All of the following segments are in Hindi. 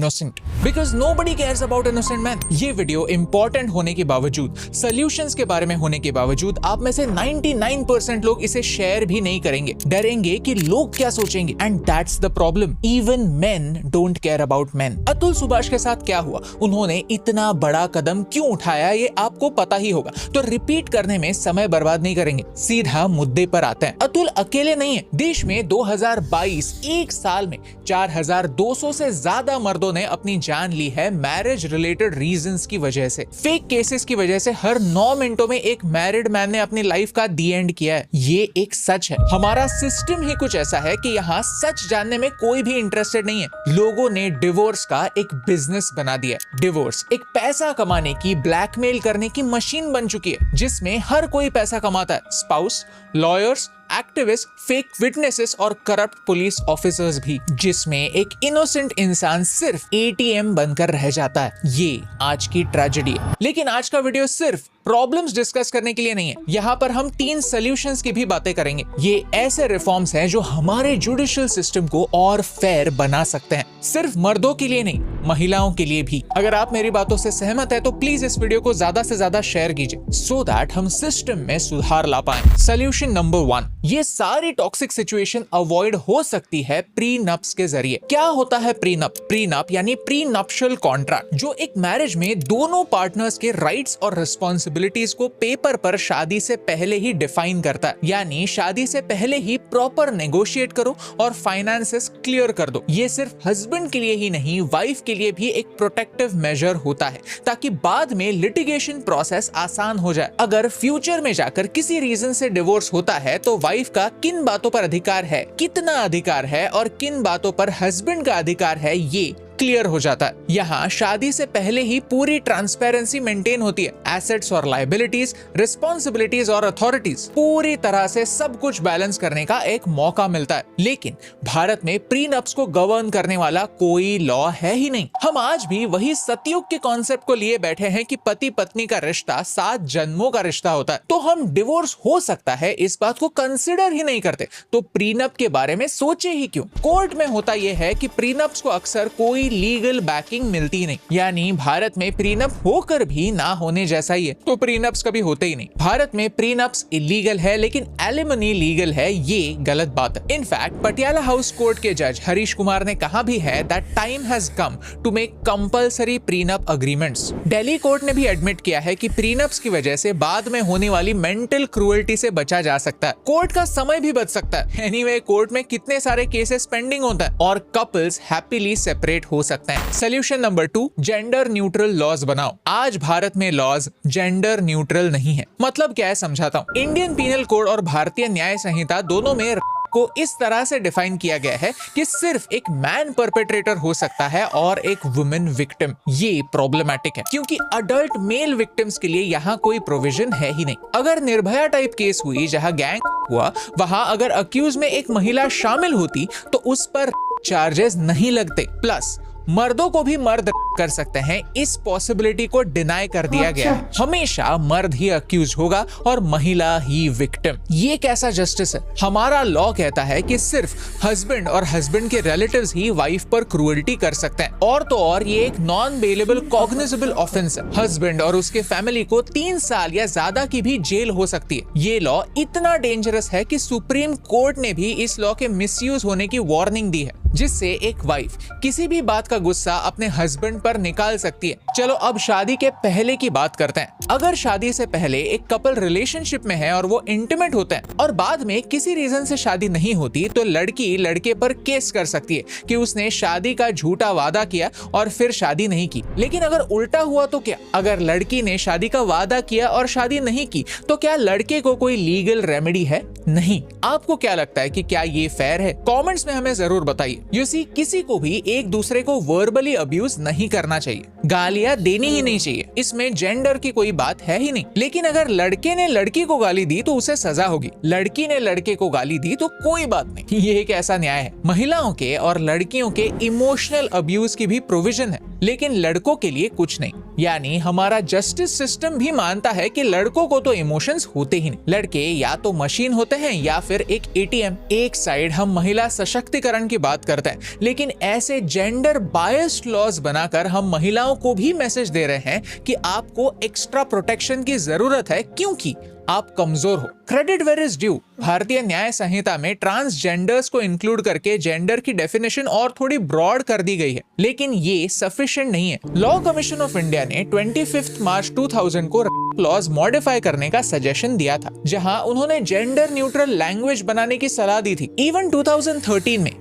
Innocent because nobody cares about innocent man. ये वीडियो इंपॉर्टेंट होने के बावजूद, सॉल्यूशंस के बारे में होने के बावजूद आप में से 99% लोग इसे शेयर भी नहीं करेंगे, डरेंगे कि लोग क्या सोचेंगे। And that's the problem, even main don't care about main. Atul Subhash के साथ क्या हुआ, उन्होंने इतना बड़ा कदम क्यों उठाया, ये आपको पता ही होगा, तो रिपीट करने में समय बर्बाद नहीं करेंगे, सीधा मुद्दे पर आते हैं। अतुल अकेले नहीं है। देश में 2022 एक साल में 4200 से ज्यादा मर्दों ने अपनी जान ली है मैरिज रिलेटेड रीजंस की वजह से। फेक केसेस की वजह से हर 9 मिनटों में एक मैरिड मैन ने अपनी लाइफ का दी एंड किया है। ये एक सच है। हमारा सिस्टम ही कुछ ऐसा है कि यहाँ सच जानने में कोई भी इंटरेस्टेड नहीं है। लोगों ने डिवोर्स का एक बिजनेस बना दिया। डिवोर्स एक पैसा कमाने की, ब्लैकमेल करने की मशीन बन चुकी है, जिसमें हर कोई पैसा कमाता है। Spouse, lawyers, activist, fake witnesses और करप्ट पुलिस ऑफिसर्स भी, जिसमें एक इनोसेंट इंसान सिर्फ एटीएम बनकर रह जाता है। ये आज की ट्रेजेडी है। लेकिन आज का वीडियो सिर्फ प्रॉब्लम्स डिस्कस करने के लिए नहीं है। यहाँ पर हम 3 सॉल्यूशंस की भी बातें करेंगे। ये ऐसे रिफॉर्म्स हैं जो हमारे जुडिशियल सिस्टम को और फेयर बना सकते हैं, सिर्फ मर्दों के लिए नहीं, महिलाओं के लिए भी। अगर आप मेरी बातों से सहमत है तो प्लीज इस वीडियो को ज्यादा से ज्यादा शेयर कीजिए, सो दैट हम सिस्टम में सुधार ला पाए। सॉल्यूशन नंबर 1, ये सारी टॉक्सिक सिचुएशन अवॉइड हो सकती है प्रीनप्स के जरिए। क्या होता है प्रीनप? प्रीनप यानी प्रीनप्शल कॉन्ट्रैक्ट, जो एक मैरिज में दोनों पार्टनर्स के राइट्स और रिस्पॉन्सिबिलिटीज को पेपर पर शादी से पहले ही डिफाइन करता है। यानी शादी से पहले ही प्रॉपर नेगोशिएट करो और फाइनेंसेस क्लियर कर दो। ये सिर्फ हस्बैंड के लिए ही नहीं, वाइफ के लिए भी एक प्रोटेक्टिव मेजर होता है, ताकि बाद में लिटिगेशन प्रोसेस आसान हो जाए। अगर फ्यूचर में जाकर किसी रीजन से डिवोर्स होता है तो वाइफ का किन बातों पर अधिकार है, कितना अधिकार है और किन बातों पर हस्बैंड का अधिकार है, ये क्लियर हो जाता है। यहाँ शादी से पहले ही पूरी ट्रांसपेरेंसी मेंटेन होती है। एसेट्स और लायबिलिटीज, रिस्पॉन्सिबिलिटीज और अथॉरिटीज, पूरी तरह से सब कुछ बैलेंस करने का एक मौका मिलता है। लेकिन भारत में प्रीनप्स को गवर्न करने वाला कोई लॉ है ही नहीं। हम आज भी वही सतयुग के कॉन्सेप्ट को लिए बैठे हैं कि पति पत्नी का रिश्ता 7 जन्मों का रिश्ता होता है, तो हम डिवोर्स हो सकता है इस बात को कंसिडर ही नहीं करते। तो प्रीनप के बारे में सोचे ही क्यों? कोर्ट में होता यह है कि प्रीनप्स को अक्सर कोई लीगल बैकिंग मिलती नहीं। यानी भारत में प्रीनप होकर भी ना होने जैसा ही है, तो प्रीनप्स कभी होते ही नहीं। भारत में प्रीनप्स इलीगल है लेकिन एलिमनी लीगल है, ये गलत बात है। इनफैक्ट पटियाला हाउस कोर्ट के जज हरीश कुमार ने कहा भी है that time has come to make compulsory prenup agreements. Delhi court ने भी एडमिट किया है कि प्रीनप्स की वजह से बाद में होने वाली मेंटल क्रूएल्टी से बचा जा सकता है। कोर्ट का समय भी बच सकता है। एनीवे, कोर्ट में कितने सारे केसेस पेंडिंग होता है और कपल्स हैप्पीली सेपरेट हो सकते हैं। Solution number 2, gender neutral laws बनाओ। आज भारत में लॉज जेंडर न्यूट्रल नहीं है। मतलब क्या है, समझाता हूँ। इंडियन पीनल कोड और भारतीय न्याय संहिता दोनों में को इस तरह से डिफाइन किया गया है कि सिर्फ एक मैन परपेट्रेटर हो सकता है और एक वुमेन विक्टिम। ये प्रॉब्लमैटिक है क्योंकि अडल्ट मेल विक्टिम्स के लिए यहाँ कोई प्रोविजन है ही नहीं। अगर निर्भया टाइप केस हुई जहाँ गैंग हुआ, वहां अगर अक्यूज में एक महिला शामिल होती तो उस पर चार्जेस नहीं लगते। प्लस मर्दों को भी मर्द कर सकते हैं, इस पॉसिबिलिटी को डिनाई कर दिया गया है। हमेशा मर्द ही अक्यूज होगा और महिला ही विक्टिम। ये कैसा जस्टिस है? हमारा लॉ कहता है कि सिर्फ हस्बैंड और हस्बैंड के रिलेटिव्स ही वाइफ पर क्रूएल्टी कर सकते हैं। और तो और ये एक नॉन बेलेबल कॉग्निजेबल ऑफेंस है। हस्बैंड और उसके फैमिली को 3 साल या ज्यादा की भी जेल हो सकती है। ये लॉ इतना डेंजरस है कि सुप्रीम कोर्ट ने भी इस लॉ के मिसयूज होने की वार्निंग दी है, जिससे एक वाइफ किसी भी बात का गुस्सा अपने हस्बैंड पर निकाल सकती है। चलो अब शादी के पहले की बात करते हैं। अगर शादी से पहले एक कपल रिलेशनशिप में है और वो इंटीमेट होते हैं और बाद में किसी रीजन से शादी नहीं होती, तो लड़की लड़के पर केस कर सकती है कि उसने शादी का झूठा वादा किया और फिर शादी नहीं की। लेकिन अगर उल्टा हुआ तो क्या? अगर लड़की ने शादी का वादा किया और शादी नहीं की, तो क्या लड़के को कोई लीगल रेमेडी है? नहीं। आपको क्या लगता है कि क्या ये फेयर है? कमेंट्स में हमें जरूर बताइए। यू सी, किसी को भी एक दूसरे को वर्बली अब्यूज नहीं करना चाहिए, गालियां देनी ही नहीं चाहिए। इसमें जेंडर की कोई बात है ही नहीं। लेकिन अगर लड़के ने लड़की को गाली दी तो उसे सजा होगी, लड़की ने लड़के को गाली दी तो कोई बात नहीं। ये एक ऐसा न्याय है। महिलाओं के और लड़कियों के इमोशनल अब्यूज की भी प्रोविजन है, लेकिन लड़कों के लिए कुछ नहीं। यानी हमारा जस्टिस सिस्टम भी मानता है कि लड़कों को तो इमोशंस होते ही नहीं, लड़के या तो मशीन होते हैं या फिर एक एटीएम। एक साइड हम महिला सशक्तिकरण की बात करते हैं, लेकिन ऐसे जेंडर बायस्ड लॉज बनाकर हम महिलाओं को भी मैसेज दे रहे हैं कि आपको एक्स्ट्रा प्रोटेक्शन की जरूरत है क्योंकि आप कमजोर हो। Credit where is due. Bharatiya Nyaya संहिता में ट्रांसजेंडर्स को इंक्लूड करके जेंडर की डेफिनेशन और थोड़ी ब्रॉड कर दी गई है, लेकिन ये सफिशिएंट नहीं है। लॉ कमीशन ऑफ इंडिया ने 25 मार्च 2000 को लॉज मॉडिफाई करने का सजेशन दिया था, जहां उन्होंने जेंडर न्यूट्रल लैंग्वेज बनाने की सलाह दी थी। इवन 2013 में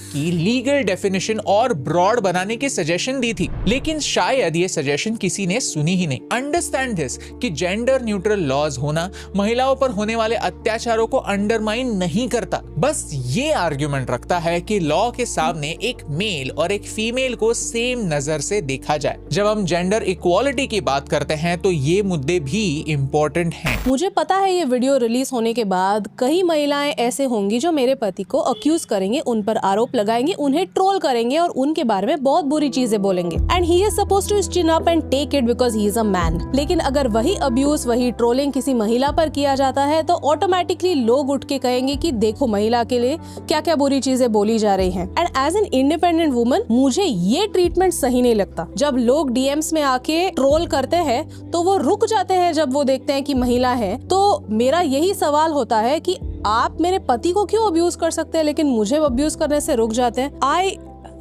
की लीगल डेफिनेशन और ब्रॉड बनाने की सजेशन दी थी, लेकिन शायद ये सजेशन किसी ने सुनी ही नहीं। अंडरस्टैंड दिस कि जेंडर न्यूट्रल लॉज होना महिलाओं पर होने वाले अत्याचारों को अंडरमाइन नहीं करता, बस ये आर्ग्यूमेंट रखता है कि लॉ के सामने एक मेल और एक फीमेल को सेम नजर से देखा जाए। जब हम जेंडर इक्वालिटी की बात करते हैं तो ये मुद्दे भी इम्पोर्टेंट हैं। मुझे पता है ये वीडियो रिलीज होने के बाद कई महिलाएं ऐसे होंगी जो मेरे पति को अक्यूज करेंगे, उन पर आरोप लगाएंगे, उन्हें ट्रोल करेंगे और उनके बारे में बहुत बुरी चीजें बोलेंगे। And he is supposed to stand up and take it because he is a man. लेकिन अगर वही अब्यूज, वही ट्रोलिंग किसी महिला पर किया जाता है तो ऑटोमेटिकली लोग उठ के कहेंगे कि देखो महिला के लिए क्या क्या बुरी चीजें बोली जा रही हैं। And as an independent woman मुझे ये ट्रीटमेंट सही नहीं लगता। जब लोग डीएम्स में आके ट्रोल करते हैं तो वो रुक जाते हैं जब वो देखते हैं कि महिला है। तो मेरा यही सवाल होता है कि आप मेरे पति को क्यों अब्यूज कर सकते हैं लेकिन मुझे अब्यूज करने से रुक जाते हैं। आई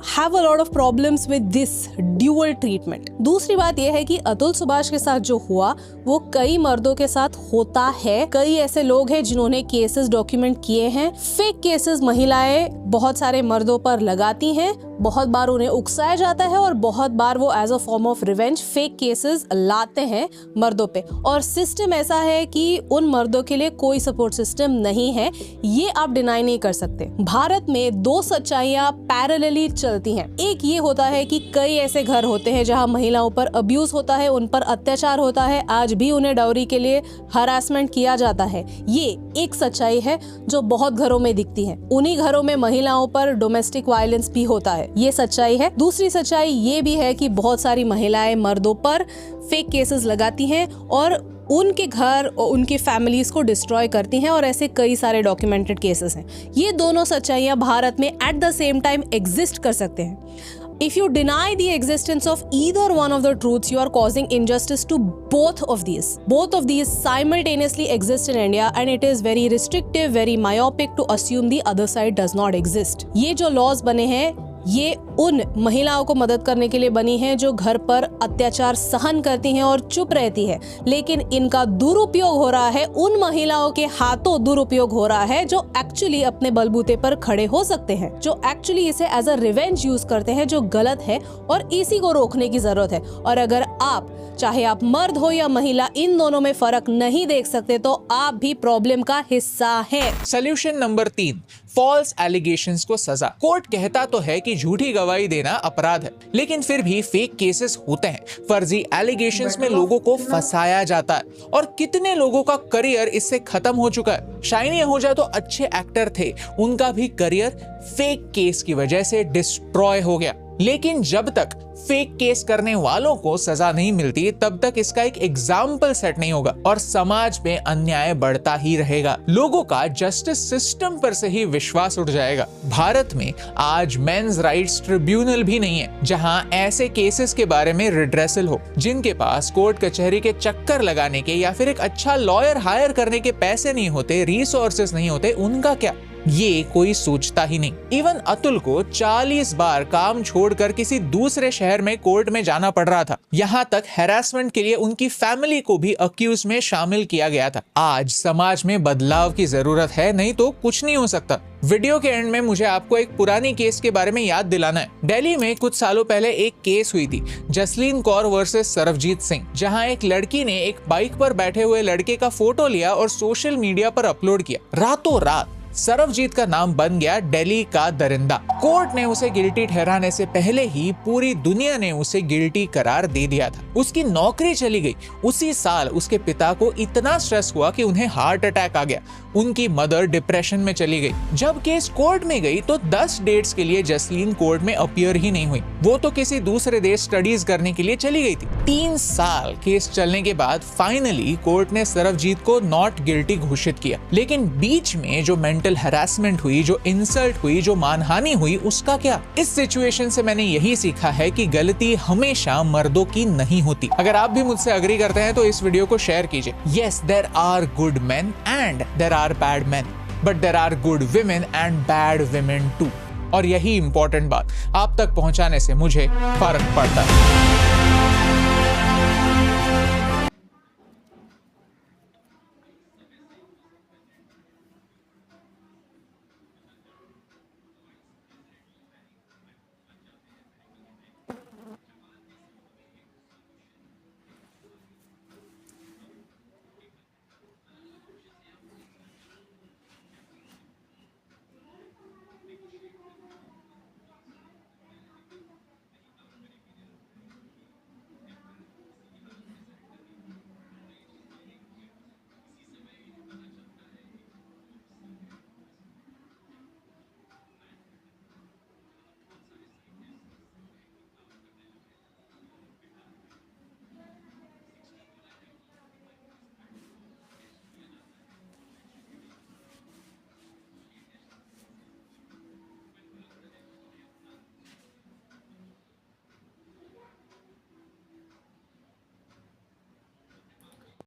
have a lot of problems with this dual treatment। दूसरी बात यह है कि अतुल सुभाष के साथ जो हुआ वो कई मर्दों के साथ होता है। कई ऐसे लोग हैं जिन्होंने केसेस डॉक्यूमेंट किए हैं। फेक केसेस महिलाएं बहुत सारे मर्दों पर लगाती हैं, बहुत बार उन्हें उकसाया जाता है और बहुत बार वो as a form of revenge fake cases लाते हैं मर्दों पे। और सिस्टम ऐसा है कि उन मर्दों के लिए कोई सपोर्ट सिस्टम नहीं है, ये आप डिनाई नहीं कर सकते। भारत में दो सच्चाइयां पैरेलली चलती हैं। एक ये होता है कि कई ऐसे घर होते हैं जहां महिलाओं पर अब्यूज होता है, उन पर अत्याचार होता है, आज भी उन्हें डाउरी के लिए हरासमेंट किया जाता है। ये एक सच्चाई है जो बहुत घरों में दिखती है। उन्हीं घरों में महिलाओं पर डोमेस्टिक वायलेंस भी होता है, ये सच्चाई है। दूसरी सच्चाई ये भी है कि बहुत सारी महिलाएं मर्दों पर फेक केसेस लगाती हैं और उनके घर और उनकी फैमिलीज को डिस्ट्रॉय करती हैं और ऐसे कई सारे डॉक्यूमेंटेड केसेस हैं। ये दोनों सच्चाइयां भारत में at the same time exist कर सकते हैं। If you deny the existence of either one of the truths, you are causing injustice to both of these. Both of these simultaneously exist in India and it is very restrictive, very myopic to assume the other side does not exist. ये जो laws बने हैं ये उन महिलाओं को मदद करने के लिए बनी है जो घर पर अत्याचार सहन करती हैं और चुप रहती है, लेकिन इनका दुरुपयोग हो रहा है, उन महिलाओं के हाथों दुरुपयोग हो रहा है जो एक्चुअली अपने बलबूते पर खड़े हो सकते हैं, जो एक्चुअली इसे एज अ रिवेंज यूज करते हैं, जो गलत है और इसी को रोकने की जरूरत है। और अगर आप चाहे आप मर्द हो या महिला, इन दोनों में फर्क नहीं देख सकते तो आप भी प्रॉब्लम का हिस्सा हैं। सॉल्यूशन नंबर 3, फॉल्स एलिगेशंस को सजा। कोर्ट कहता तो है कि झूठी गवाही देना अपराध है, लेकिन फिर भी फेक केसेस होते हैं। फर्जी एलिगेशंस में लोगों को फंसाया जाता है और कितने लोगों का करियर इससे खत्म हो चुका है। शाइनी आहूजा तो अच्छे एक्टर थे, उनका भी करियर फेक केस की वजह से डिस्ट्रॉय हो गया। लेकिन जब तक फेक केस करने वालों को सजा नहीं मिलती तब तक इसका एक एग्जाम्पल सेट नहीं होगा और समाज में अन्याय बढ़ता ही रहेगा। लोगों का जस्टिस सिस्टम पर से ही विश्वास उठ जाएगा। भारत में आज मेंस राइट्स ट्रिब्यूनल भी नहीं है जहां ऐसे केसेस के बारे में रिड्रेसल हो। जिनके पास कोर्ट कचहरी के चक्कर लगाने के या फिर एक अच्छा लॉयर हायर करने के पैसे नहीं होते, रिसोर्सेस नहीं होते, उनका क्या, ये कोई सोचता ही नहीं। इवन अतुल को 40 बार काम छोड़कर किसी दूसरे शहर में कोर्ट में जाना पड़ रहा था। यहाँ तक हैरेसमेंट के लिए उनकी फैमिली को भी अक्यूज में शामिल किया गया था। आज समाज में बदलाव की जरूरत है, नहीं तो कुछ नहीं हो सकता। वीडियो के एंड में मुझे आपको एक पुरानी केस के बारे में याद दिलाना है। दिल्ली में कुछ सालों पहले एक केस हुई थी, जसलीन कौर वर्सेस सरबजीत सिंह, जहां एक लड़की ने एक बाइक पर बैठे हुए लड़के का फोटो लिया और सोशल मीडिया पर अपलोड किया। रातों रात सरबजीत का नाम बन गया दिल्ली का दरिंदा। कोर्ट ने उसे गिल्टी ठहराने से पहले ही पूरी दुनिया ने उसे गिल्टी करार दे दिया था। उसकी नौकरी चली गई। उसी साल उसके पिता को इतना स्ट्रेस हुआ कि उन्हें हार्ट अटैक आ गया। उनकी मदर डिप्रेशन में चली गई। जब केस कोर्ट में गई तो 10 डेट्स के लिए जसलीन कोर्ट में अपीयर ही नहीं हुई। वो तो किसी दूसरे देश स्टडीज करने के लिए चली गई थी। 3 साल केस चलने के बाद फाइनली कोर्ट ने सरबजीत को नॉट गिल्टी घोषित किया। लेकिन बीच में जो मेंटल हैरेसमेंट हुई, जो इंसल्ट हुई, जो मानहानि हुई, उसका क्या? इस सिचुएशन से मैंने यही सीखा है कि गलती हमेशा मर्दों की नहीं होती। अगर आप भी मुझसे अग्री करते हैं तो इस वीडियो को शेयर कीजिए। Yes, there are good men and there are bad men, but there are good women and bad women too. और यही इंपॉर्टेंट बात आप तक पहुंचाने से मुझे फर्क पड़ता है।